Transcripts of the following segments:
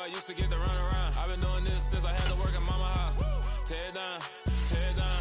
I used to get to run around. I've been doing this since I had to work at mama house. Tear it down, tear it down,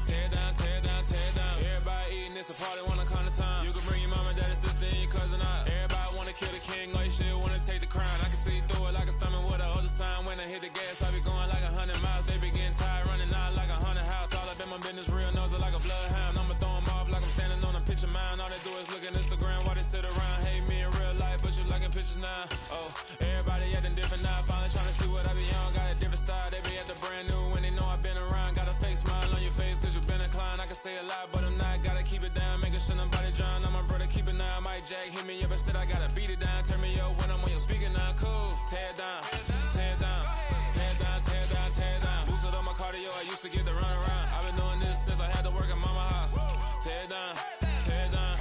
tear it down, tear it down, tear it down. Everybody eating this a party one kind of time. You can bring your mama, daddy, sister, and your cousin out. Everybody wanna kill the king, or you shit wanna take the crown. I can see through it like a stomach with a other sign. When I hit the gas, I be going like 100 miles. They be getting tired, running out like 100 house. All up in my business, real nose like a bloodhound. I'ma throw 'em off like I'm standing on a picture mound. All they do is look at Instagram while they sit around. Hate me in real life, but you liking pictures now. Oh, everybody acting different now. Finally trying to see what I be on. Got a different style, they be at the brand new when they know I've been around. Got a fake smile on your face cause you been inclined. I can say a lot, but I'm not. Gotta keep it down, making sure nobody drown. I'm my brother, keep it now. Mike Jack hit me up and said I gotta beat it down. Turn me up when I'm on your speaker now. Cool, tear it down, tear it down, tear it down, tear it down, tear it down. Boosted up my cardio, I used to get to run around. I've been doing this since I had to work at mama house. Tear it down, tear it down,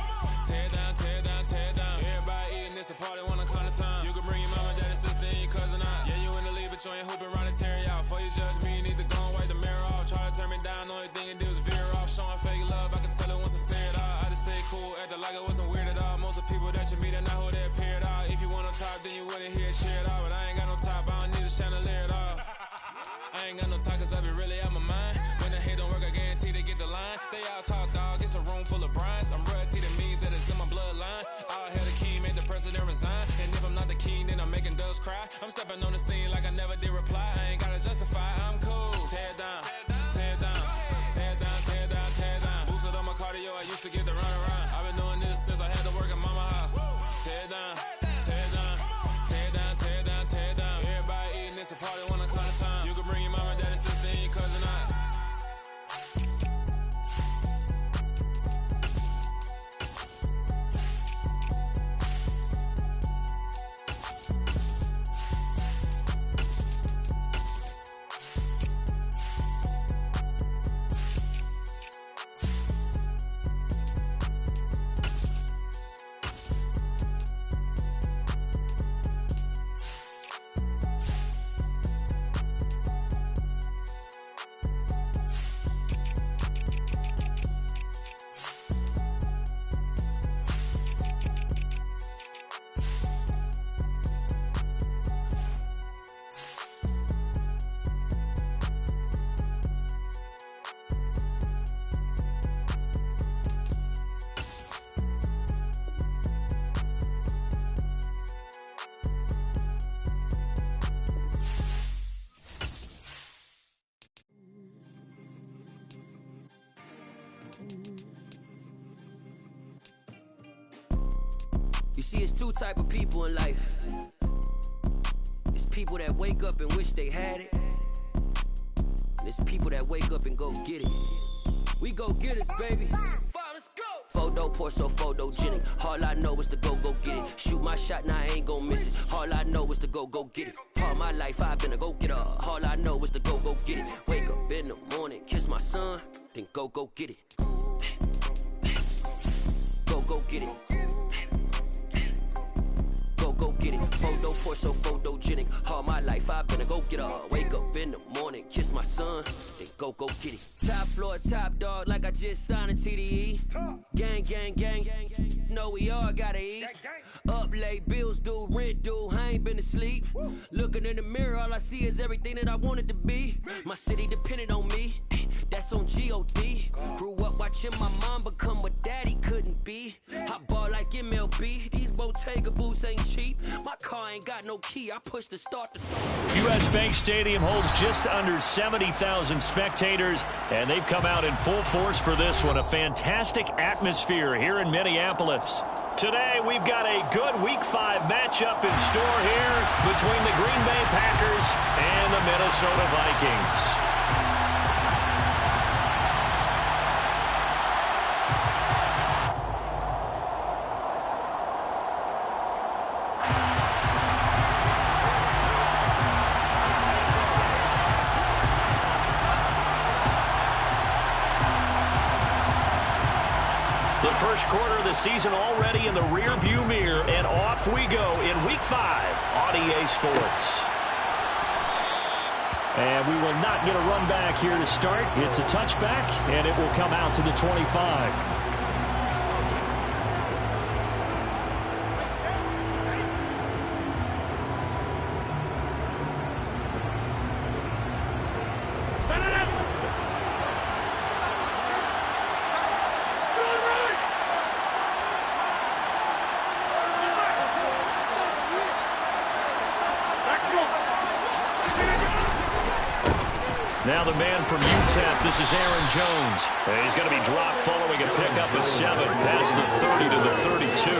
tear it down, tear it down, tear it down. Everybody eating this a party one kind of time. You can bring your mama, daddy, sister, and your cousin out. Yeah, you in the lead, but you ain't hooping around and tear you out. Before you judge me, you need to go and wipe the mirror off. Try to turn me down, only thing you do is veer off. Showing fake love, I can tell it once I say it all. I just stay cool, acting like it wasn't weird at all. Most of the people that you meet are not who they appear at all. If you want on top, then you wouldn't hear it cheer at all. But I ain't got no top, I don't need a chandelier at all. I ain't got no time cause I be really out my mind. When the hate don't work, I guarantee they get the line. They all talk dog, it's a room full of brines. I'm royalty, that means that it's in my bloodline. All hail the king, made the president resign. And if I'm not the king, then I'm making doves cry. I'm stepping on the scene like I never did reply. I ain't gotta justify, I'm cool. Tear it down, tear it down, tear it down, tear it down, tear it down. Boosted up my cardio, I used to get to run around. I've been doing this since I had to work at mama house. Tear it down, tear it down, tear it down, tear it down, tear it down. Everybody eating this a party one kind of time. You can bring your mama, daddy, sister, and your cousin out. You see, it's two type of people in life. It's people that wake up and wish they had it. And it's people that wake up and go get it. We go get it, baby. Let's go. Photo pour so photogenic. All I know is to go get it. Shoot my shot, now I ain't gon' miss it. All I know is to go get it. All my life I've been a go-getter. All I know is to go get it. Wake up in the morning, kiss my son, then go get it. Go get it. Go get it. Photo pour so photogenic. All my life I've been a go-getter. Wake up in the morning, kiss my son, then go get it. Top floor, top dog, like I just signed a TDE. Gang, gang, gang. Know we all gotta eat. Up late, bills due, rent due, I ain't been asleep. Looking in the mirror, all I see is everything that I wanted to be. My city depended on me, that's on G.O.D. Grew up watching my mom become what daddy couldn't be. I ball like MLB, these Bottega boots ain't cheap. My car ain't got no key, I push the start to start. U.S. Bank Stadium holds just under 70,000 spectators, and they've come out in full force for this one. A fantastic atmosphere here in Minneapolis. Today, we've got a good Week 5 matchup in store here between the Green Bay Packers and the Minnesota Vikings. First quarter of the season already in the rear-view mirror, and off we go in Week 5 on EA Sports. And we will not get a run back here to start. It's a touchback, and it will come out to the 25. Now the man from UTEP, this is Aaron Jones. And he's going to be dropped following a pickup of 7 past the 30 to the 32.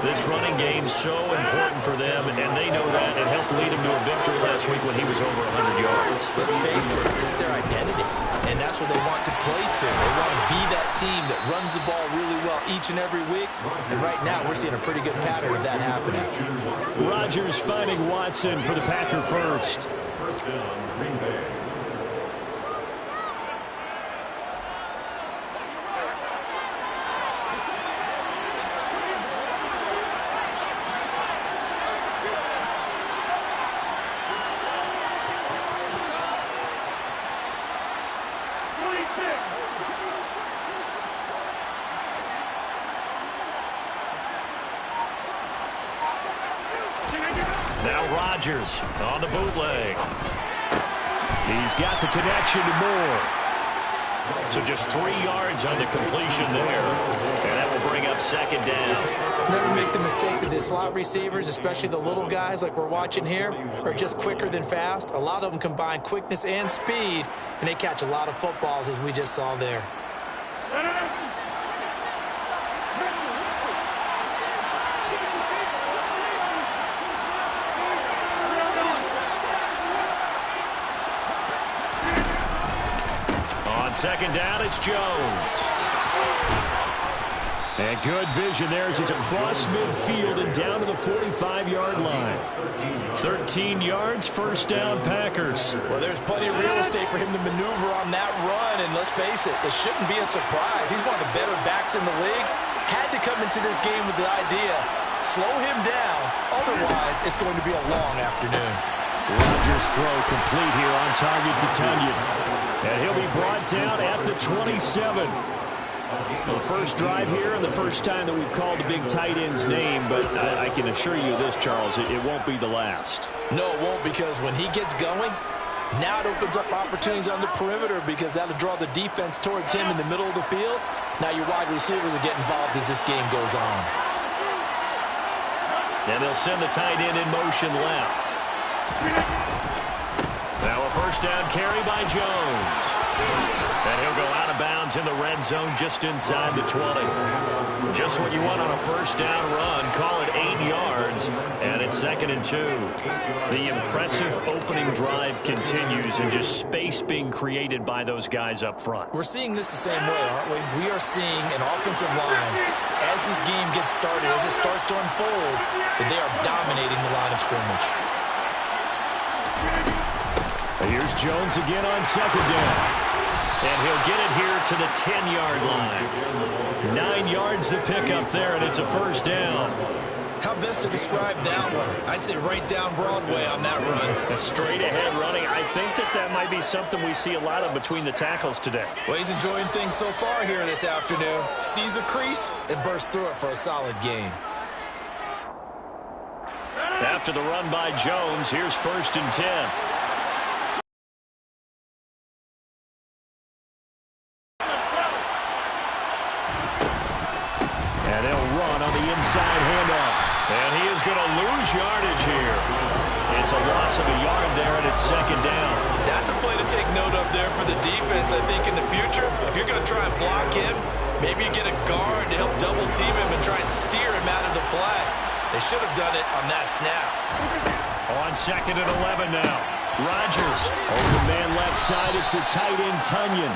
This running game so important for them, and they know that. It helped lead him to a victory last week when he was over 100 yards. Let's face it, it's their identity, and that's what they want to play to. They want to be that team that runs the ball really well each and every week, and right now we're seeing a pretty good pattern of that happening. Rodgers finding Watson for the Packer first. First down, Green Bay. Now Rodgers on the bootleg. He's got the connection to Moore. So just 3 yards on the completion there. And that will bring up second down. Never make the mistake that the slot receivers, especially the little guys like we're watching here, are just quicker than fast. A lot of them combine quickness and speed, and they catch a lot of footballs, as we just saw there. On second down, it's Jones. And good vision there as he's across midfield and down to the 45-yard line. 13 yards, first down, Packers. Well, there's plenty of real estate for him to maneuver on that run, and let's face it, it shouldn't be a surprise. He's one of the better backs in the league. Had to come into this game with the idea, slow him down, otherwise it's going to be a long afternoon. Rodgers' throw complete here on target to Tunyon. And he'll be brought down at the 27. Well, the first drive here and the first time that we've called the big tight end's name, but I can assure you this, Charles, it won't be the last. No, it won't, because when he gets going, now it opens up opportunities on the perimeter because that'll draw the defense towards him in the middle of the field. Now your wide receivers will get involved as this game goes on. And they'll send the tight end in motion left. Now a first down carry by Jones. And he'll go out of bounds in the red zone just inside the 20. Just what you want on a first down run. Call it 8 yards, and it's 2nd and 2. The impressive opening drive continues, and just space being created by those guys up front. We're seeing this the same way, aren't we? We are seeing an offensive line, as this game gets started, as it starts to unfold, that they are dominating the line of scrimmage. Here's Jones again on second down. And he'll get it here to the 10-yard line. 9 yards to pick up there, and it's a first down. How best to describe that one? I'd say right down Broadway on that run. A straight-ahead running. I think that might be something we see a lot of between the tackles today. Well, he's enjoying things so far here this afternoon. Sees a crease and bursts through it for a solid game. After the run by Jones, here's 1st and 10. And they'll run on the inside handoff. And he is going to lose yardage here. It's a loss of a yard there, and it's 2nd down. That's a play to take note of there for the defense, I think, in the future. If you're going to try and block him, maybe you get a guard to help double-team him and try and steer him out of the play. They should have done it on that snap. On 2nd and 11 now. Rodgers. Open man left side. It's the tight end, Tunyon.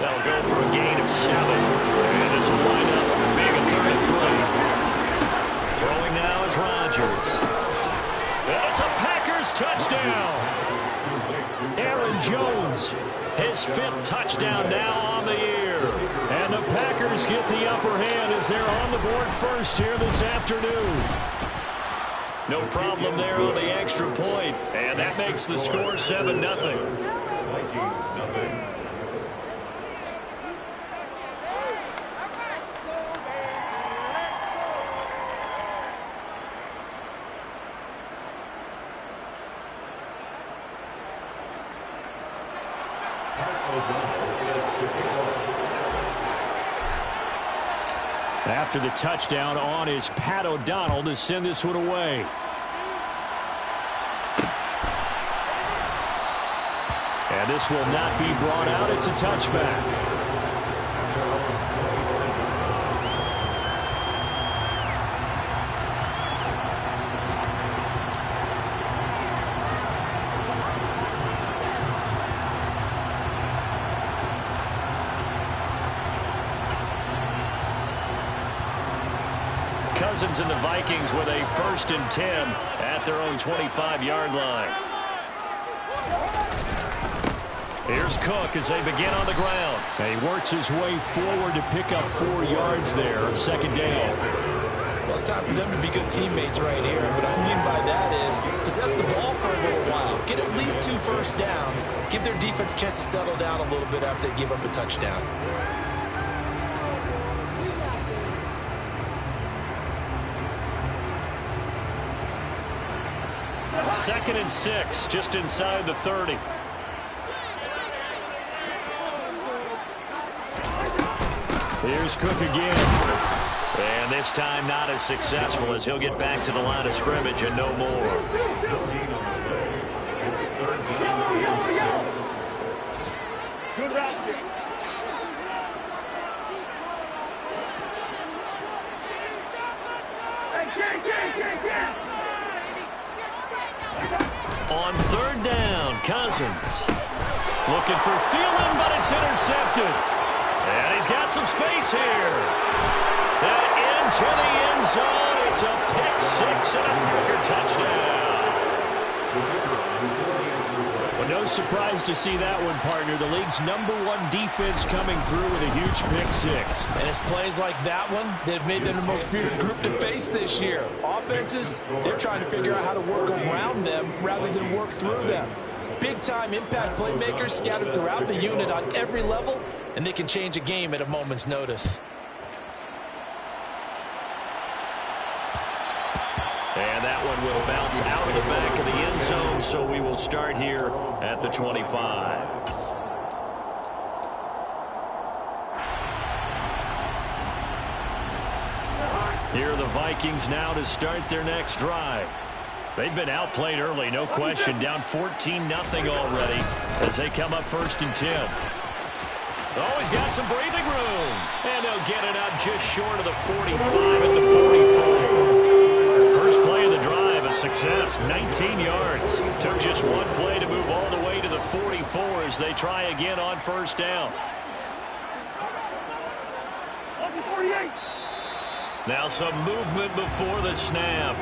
That'll go for a gain of 7. And this will wind up being a 3rd and 3. Throwing now is Rodgers. And it's a Packers touchdown. Aaron Jones, his 5th touchdown now on the year. And the Packers get the upper hand as they're on the board first here this afternoon. No problem there on the extra point. And that makes the score 7-0. Vikings, nothing. After the touchdown on is Pat O'Donnell to send this one away. this will not be brought out. It's a touchback. Cousins and the Vikings with a 1st and 10 at their own 25-yard line. Here's Cook as they begin on the ground. And he works his way forward to pick up 4 yards there on 2nd down. Well, it's time for them to be good teammates right here. What I mean by that is possess the ball for a little while. Get at least 2 first downs. Give their defense a chance to settle down a little bit after they give up a touchdown. 2nd and 6, just inside the 30. Here's Cook again. And this time not as successful as he'll get back to the line of scrimmage and no more. On 3rd down, Cousins looking for Thielen, but it's intercepted. And he's got some space here. And into the end zone. It's a pick 6 and a Packer touchdown. Well, no surprise to see that one, partner. The league's #1 defense coming through with a huge pick 6. And it's plays like that one that have made them the most feared group to face this year. Offenses, they're trying to figure out how to work around them rather than work through them. Big-time impact playmakers scattered throughout the unit on every level, and they can change a game at a moment's notice. And that one will bounce out of the back of the end zone, so we will start here at the 25. Here are the Vikings now to start their next drive. They've been outplayed early, no question, down 14-0 already as they come up 1st and 10. Oh, he's got some breathing room, and they'll get it up just short of the 45 at the 44. First play of the drive, a success, 19 yards. Took just one play to move all the way to the 44 as they try again on 1st down. Now some movement before the snap.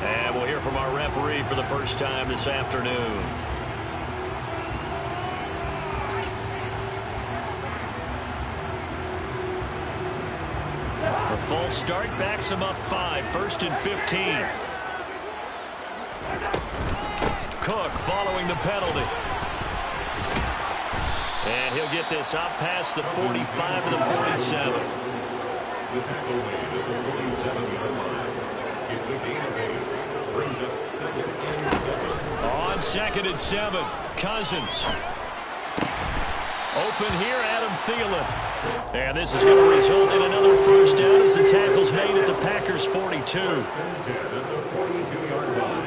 And we'll hear from our referee for the first time this afternoon. A false start backs him up 5, 1st and 15. Cook following the penalty. And he'll get this up past the 45 to the 47. The tackle made at the 47-yard line. It's a gain of 8. Brings up 2nd and 7. On 2nd and 7, Cousins. Open here, Adam Thielen. And this is going to result in another 1st down as the tackle's made at the Packers' 42. 1st and 10 at the 42-yard line.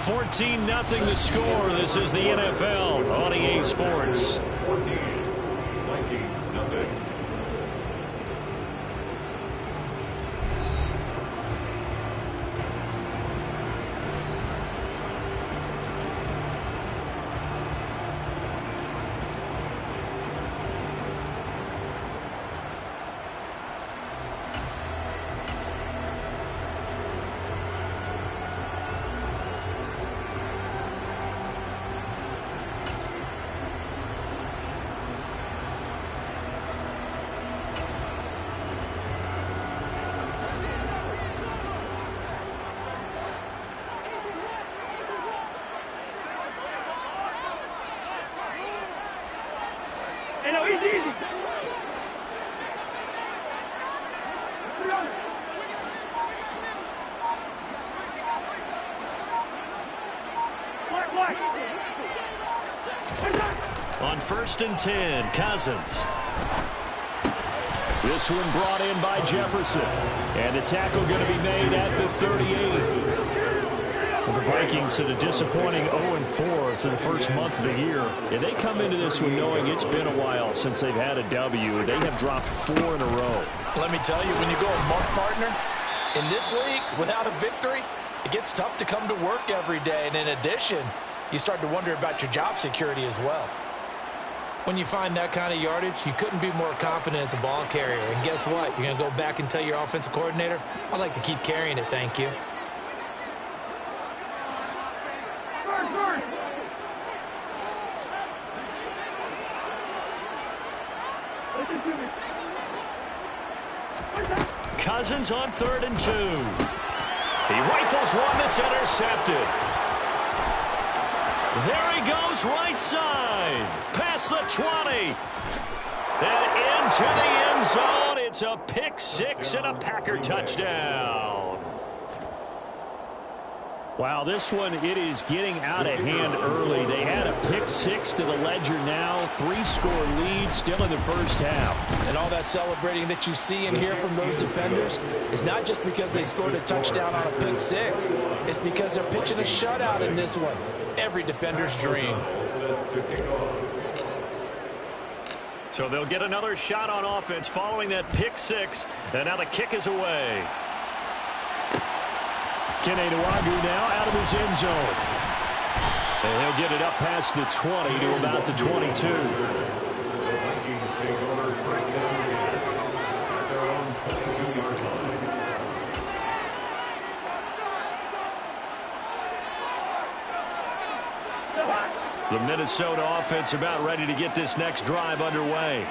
14-0 the score. This is the NFL on EA Sports. 14, Vikings nothing. On 1st and 10, Cousins. This one brought in by Jefferson. And the tackle going to be made at the 38. Well, the Vikings had a disappointing 0-4 for the first month of the year. And they come into this one knowing it's been a while since they've had a W. They have dropped 4 in a row. Let me tell you, when you go a month, partner, in this league, without a victory, it gets tough to come to work every day. And in addition, you start to wonder about your job security as well. When you find that kind of yardage, you couldn't be more confident as a ball carrier. And guess what? You're going to go back and tell your offensive coordinator, I'd like to keep carrying it, thank you. Cousins on 3rd and 2. He rifles one that's intercepted. There he goes, right side. Past the 20. And into the end zone. It's a pick 6 and a Packer touchdown. Wow, this one, it is getting out of hand early. They had a pick 6 to the ledger now. 3-score lead still in the first half. And all that celebrating that you see and hear from those defenders is not just because they scored a touchdown on a pick 6. It's because they're pitching a shutout in this one. Every defender's dream. So they'll get another shot on offense following that pick 6. And now the kick is away. BYOG2 now out of his end zone. And he'll get it up past the 20 to about the 22. The Vikings take over first down 10 at their own 22-yard line. The Minnesota offense about ready to get this next drive underway.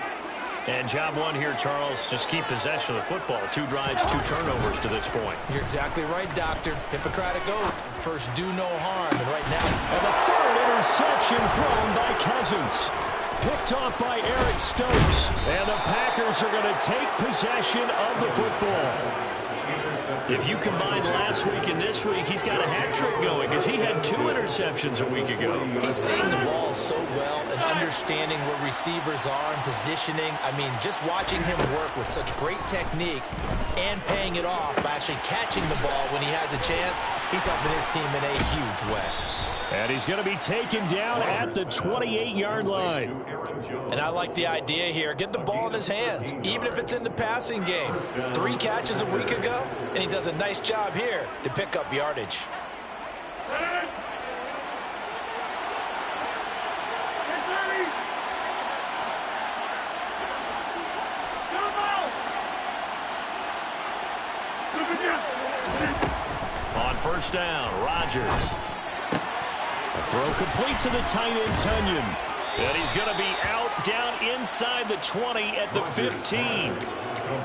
And job one here, Charles, just keep possession of the football. 2 drives, 2 turnovers to this point. You're exactly right, Doctor. Hippocratic oath. First, do no harm. And right now... And the 3rd interception thrown by Cousins. Picked off by Eric Stokes. And the Packers are going to take possession of the football. If you combine last week and this week, he's got a hat trick going because he had 2 interceptions a week ago. He's seeing the ball so well and understanding where receivers are and positioning. I mean, just watching him work with such great technique and paying it off by actually catching the ball when he has a chance, he's helping his team in a huge way. And he's going to be taken down at the 28-yard line. And I like the idea here. Get the ball in his hands, even if it's in the passing game. 3 catches a week ago, and he does a nice job here to pick up yardage. On first down, Rodgers. A throw complete to the tight end, Tunyon. And he's going to be out down inside the 20 at the 15.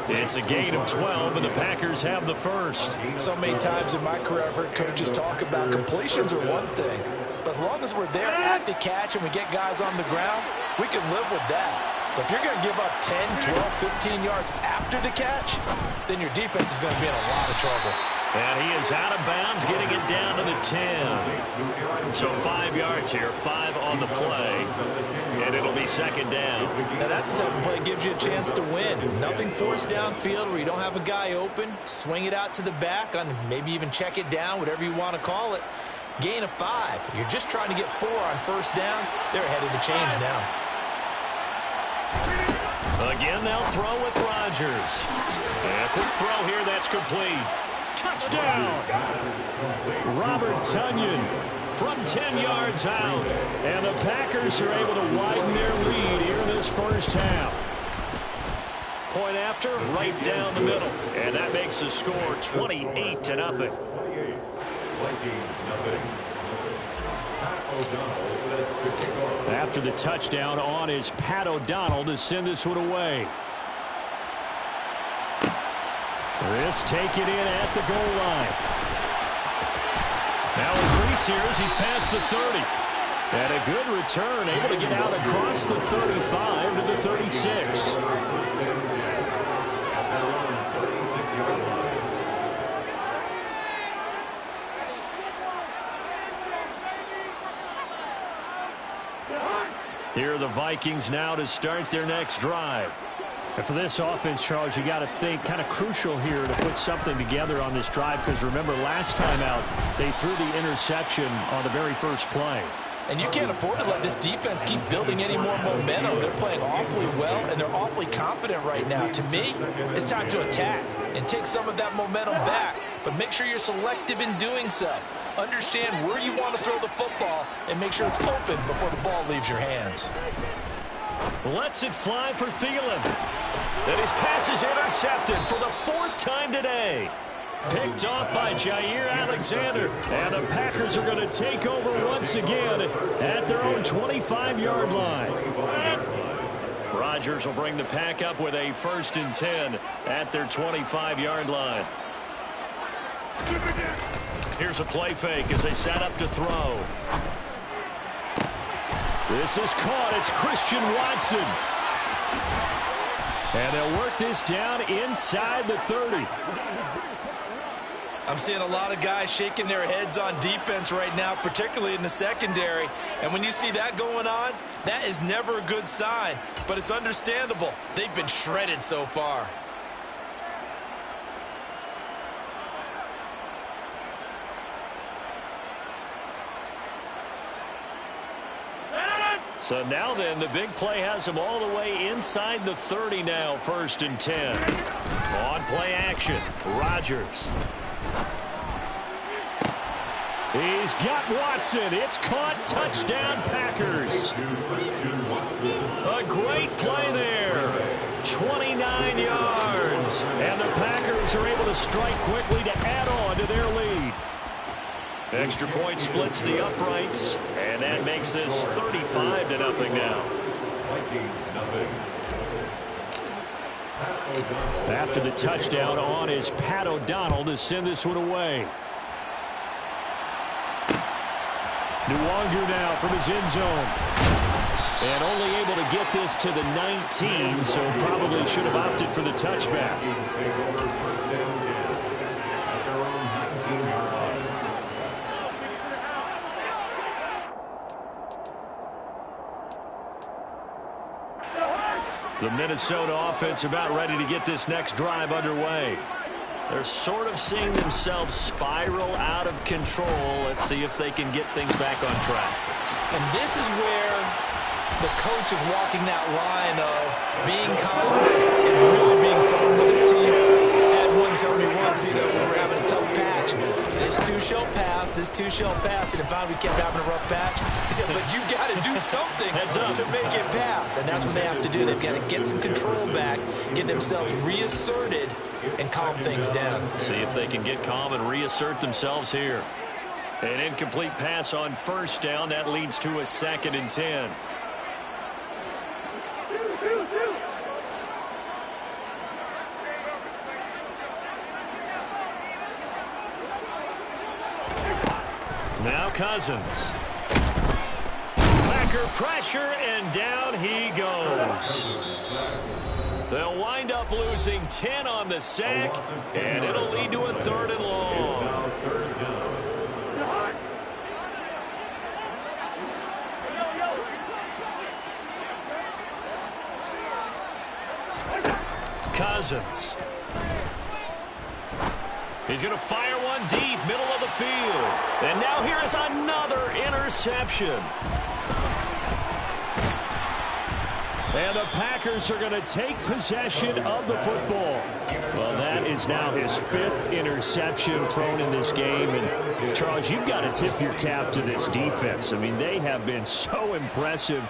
It's a gain of 12, and the Packers have the first. So many times in my career, I've heard coaches talk about completions are one thing. But as long as we're there at the catch and we get guys on the ground, we can live with that. But if you're going to give up 10, 12, 15 yards after the catch, then your defense is going to be in a lot of trouble. And he is out of bounds, getting it down to the 10. So 5 yards here, 5 on the play. And it'll be second down. Now that's the type of play that gives you a chance to win. Nothing forced downfield where you don't have a guy open. Swing it out to the back, on maybe even check it down, whatever you want to call it. Gain of 5. You're just trying to get 4 on first down. They're ahead of the chains now. Again, they'll throw with Rodgers. And a quick throw here, that's complete. Touchdown! Robert Tunyon from 10 yards out. And the Packers are able to widen their lead here in this first half. Point after, right down the middle. And that makes the score 28-0. 28. Vikings, nothing. Pat O'Donnell set to kick off. After the touchdown on is Pat O'Donnell to send this one away. This taken in at the goal line. Now Reese here as he's past the 30. And a good return, able to get out across the 35 to the 36. Here are the Vikings now to start their next drive. And for this offense, Charles, you got to think kind of crucial here to put something together on this drive, because remember last time out they threw the interception on the very first play. And you can't afford to let this defense keep building any more momentum. They're playing awfully well, and they're awfully confident right now. To me, it's time to attack and take some of that momentum back. But make sure you're selective in doing so. Understand where you want to throw the football and make sure it's open before the ball leaves your hands. Lets it fly for Thielen. And his pass is intercepted for the 4th time today. Picked off by Jair Alexander. And the Packers are going to take over once again at their own 25-yard line. Rodgers will bring the Pack up with a 1st and 10 at their 25-yard line. Here's a play fake as they set up to throw. This is caught. It's Christian Watson. And they'll work this down inside the 30. I'm seeing a lot of guys shaking their heads on defense right now, particularly in the secondary. And when you see that going on, that is never a good sign. But it's understandable. They've been shredded so far. So now then, the big play has him all the way inside the 30 now, 1st and 10. On play action, Rodgers. He's got Watson. It's caught. Touchdown, Packers. A great play there. 29 yards. And the Packers are able to strike quickly to add on to their lead. Extra point splits the uprights, and that makes this 35-0 now. Vikings nothing. After the touchdown on is Pat O'Donnell to send this one away. Nwangu now from his end zone. And only able to get this to the 19, so probably should have opted for the touchback. The Minnesota offense about ready to get this next drive underway. They're sort of seeing themselves spiral out of control. Let's see if they can get things back on track. And this is where the coach is walking that line of being calm and really being firm with his team. I had one tell me once, you know, we were having a tough patch. This too shall pass, this too shall pass. And if finally we kept having a rough patch, he said, but you got to do something to make it pass. And that's what they have to do. They've got to get some control back, get themselves reasserted, and calm things down. See if they can get calm and reassert themselves here. An incomplete pass on 1st down. That leads to a 2nd and 10. Now Cousins. Packer pressure, and down he goes. They'll wind up losing 10 on the sack, and it'll lead to a 3rd and long. Cousins. He's going to fire one deep, middle of the field. And now here is another interception. And the Packers are going to take possession of the football. Well, that is now his 5th interception thrown in this game. And, Charles, you've got to tip your cap to this defense. I mean, they have been so impressive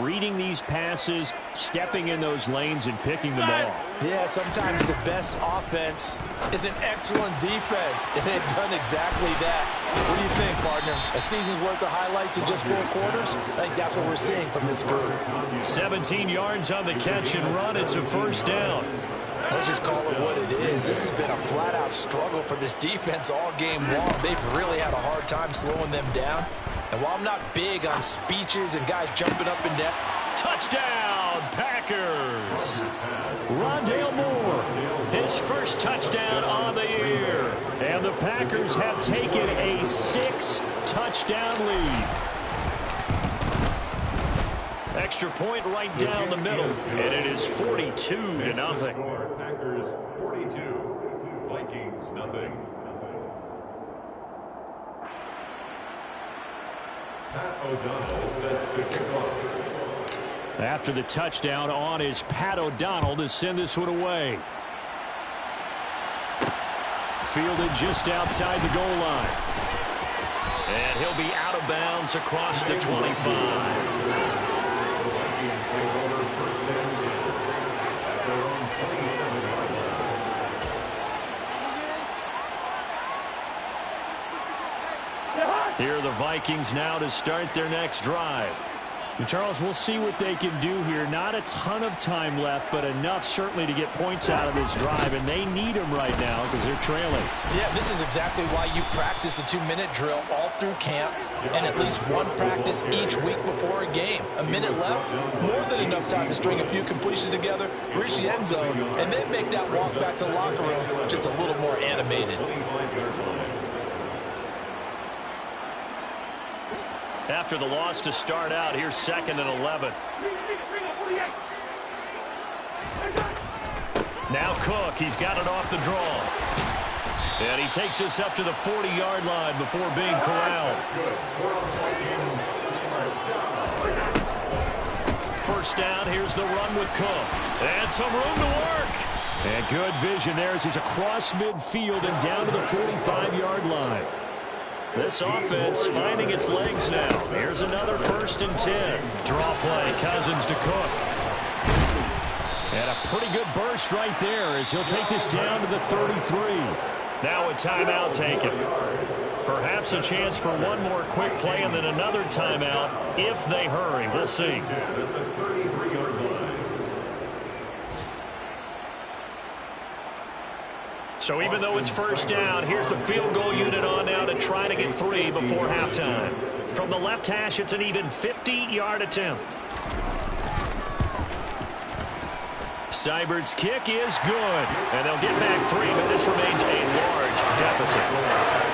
reading these passes, stepping in those lanes, and picking them off. Yeah, sometimes the best offense is an excellent defense, and they've done exactly that. What do you think, partner? A season's worth of highlights in just 4 quarters? I think that's what we're seeing from this group. 17 yards on the catch and run. It's a 1st down. Let's just call it what it is. This has been a flat-out struggle for this defense all game long. They've really had a hard time slowing them down. And while I'm not big on speeches and guys jumping up and down. Touchdown, Packers. Rondale Moore, his 1st touchdown on the year. And the Packers have taken a 6-touchdown lead. Extra point right down the middle, and it is 42-0. Packers 42, Vikings nothing. Pat O'Donnell set to kick off. After the touchdown on is Pat O'Donnell to send this one away. Fielded just outside the goal line. And he'll be out of bounds across the 25. Here are the Vikings now to start their next drive. And Charles, we'll see what they can do here. Not a ton of time left, but enough certainly to get points out of this drive, and they need them right now because they're trailing. Yeah, this is exactly why you practice a 2-minute drill all through camp and at least one practice each week before a game. A minute left, more than enough time to string a few completions together, reach the end zone, and then make that walk back to the locker room just a little more animated. After the loss to start out, here's 2nd and 11. Now Cook, he's got it off the draw. And he takes us up to the 40-yard line before being corralled. First down, here's the run with Cook. And some room to work. And good vision there as he's across midfield and down to the 45-yard line. This offense finding its legs now. Here's another 1st and 10. Draw play, Cousins to Cook. And a pretty good burst right there as he'll take this down to the 33. Now a timeout taken. Perhaps a chance for one more quick play and then another timeout if they hurry. We'll see. So even though it's first down, here's the field goal unit on now to try to get 3 before halftime. From the left hash, it's an even 50-yard attempt. Seibert's kick is good. And they'll get back 3, but this remains a large deficit.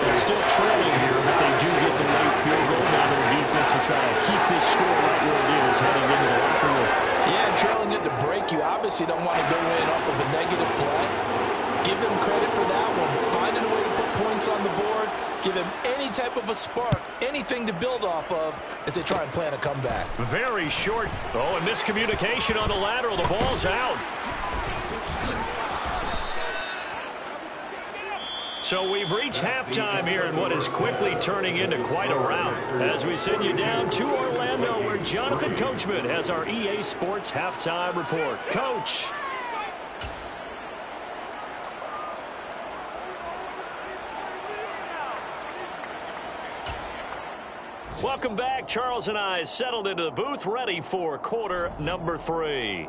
They're still trailing here, but they do get the late field goal. Now their defense will try to keep this score right where it is heading into the locker room. Yeah, trailing at the break, you obviously don't want to go in off of a negative play. Give them credit for that one. Finding a way to put points on the board. Give them any type of a spark, anything to build off of as they try and plan a comeback. Very short. Oh, and miscommunication on the lateral. The ball's out. So we've reached halftime here in what is quickly turning into quite a rout as we send you down to Orlando where Jonathan Coachman has our EA Sports halftime report. Coach. Welcome back. Charles and I settled into the booth, ready for quarter number 3.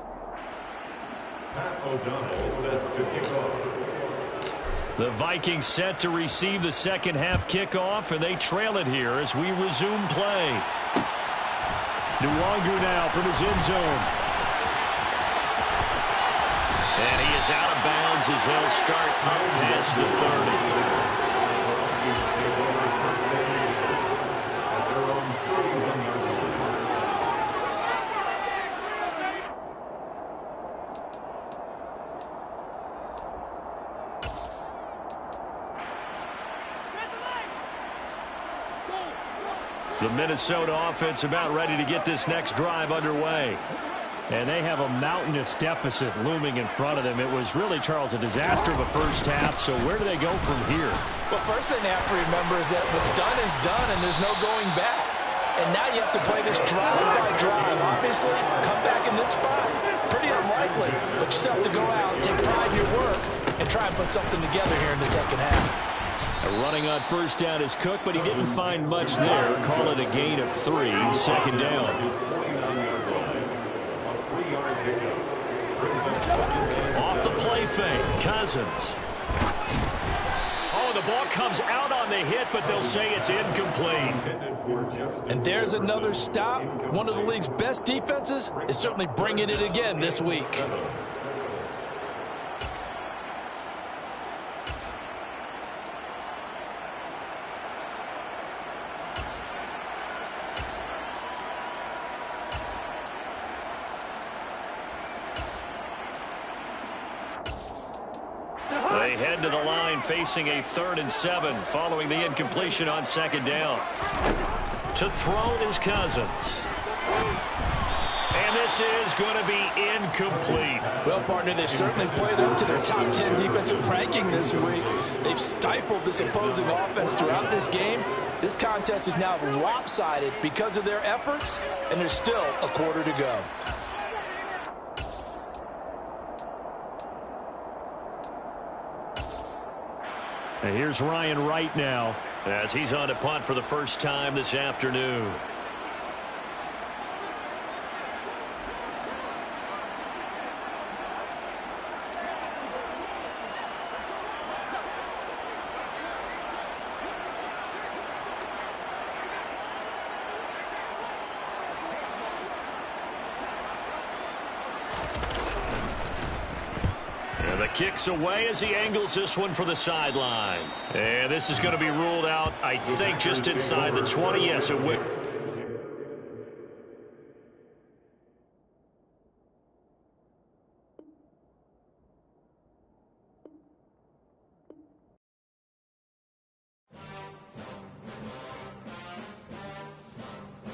Pat O'Donnell set to kick off. The Vikings set to receive the second half kickoff, and they trail it here as we resume play. Nwangu now from his end zone. And he is out of bounds as they'll start up past the 30. The Minnesota offense about ready to get this next drive underway. And they have a mountainous deficit looming in front of them. It was really, Charles, a disaster of a first half. So where do they go from here? Well, first thing they have to remember is that what's done is done, and there's no going back. And now you have to play this drive by drive. Obviously, come back in this spot, pretty unlikely. But you still have to go out, take pride in your work, and try and put something together here in the second half. Running on first down is Cook, but he didn't find much there. Call it a gain of 3, second down. Off the play fake, Cousins. Oh, the ball comes out on the hit, but they'll say it's incomplete. And there's another stop. One of the league's best defenses is certainly bringing it again this week. They head to the line facing a 3rd and 7 following the incompletion on 2nd down. To throw is Cousins. And this is going to be incomplete. Well, partner, they've certainly played up to their top 10 defensive ranking this week. They've stifled this opposing offense throughout this game. This contest is now lopsided because of their efforts, and there's still a quarter to go. And here's Ryan Wright now, as he's on to punt for the first time this afternoon. Kicks away as he angles this one for the sideline. And this is going to be ruled out, I think, just inside the 20. Yes, it would.